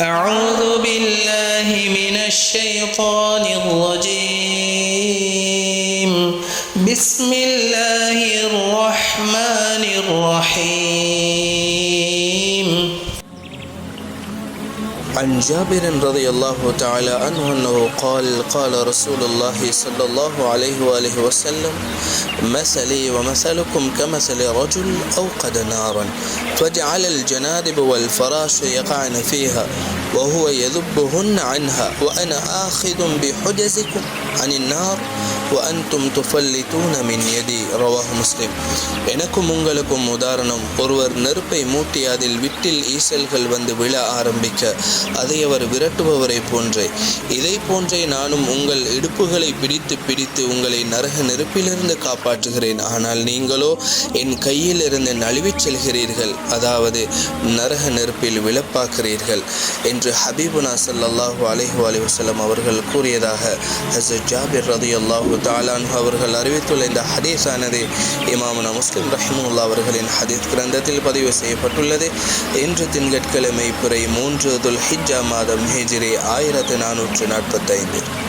أعوذ بالله من الشيطان الرجيم بسم الله الرحمن الرحيم عن جابر رضي الله تعالى عنه أنه قال قال رسول الله صلى الله عليه وآله وسلم مثلي ومثلكم كمثل رجل أوقد نارا فجعل الجنادب والفراش يقعن فيها وهو يذبهن عنها وأنا آخذ بحجزكم عن النار وأنتم تفلتون من يدي رواه مسلم. எனக்கும் உங்களுக்கும் உதாரணம், ஒருவர் நெருப்பை மூட்டி அதில் விட்டில் ஈசல்கள் வந்து விழ ஆரம்பிக்க அதை அவர் விரட்டுபவரை போன்றே, இதை போன்றே நானும் உங்கள் இடுப்புகளை பிடித்து உங்களை நரக நெருப்பிலிருந்து காப்பாற்றுகிறேன். ஆனால் நீங்களோ என் கையில் இருந்து நழுவிச் செல்கிறீர்கள், அதாவது நரக நெருப்பில் விழப்பாக்குறீர்கள் என்று ஹபீபுனா ஸல்லல்லாஹு அலைஹி வஸல்லம் அவர்கள் கூறியதாக ஹஸரத் ஜாபிர் ரலியல்லாஹு தஆலா அன்ஹு அவர்கள் அறிவித்துள்ள இந்த ஹதீஸானது இமாமுனா முஸ்லிம் ரஹிமஹுல்லாஹ் அவர்களின் ஹதீஸ் கிரந்தத்தில் பதிவு செய்யப்பட்டுள்ளது. இன்று திங்கட்கிழமை பிறை 3 துல் ஹிஜ்ஜா மாதம் ஹிஜ்ரி 1445.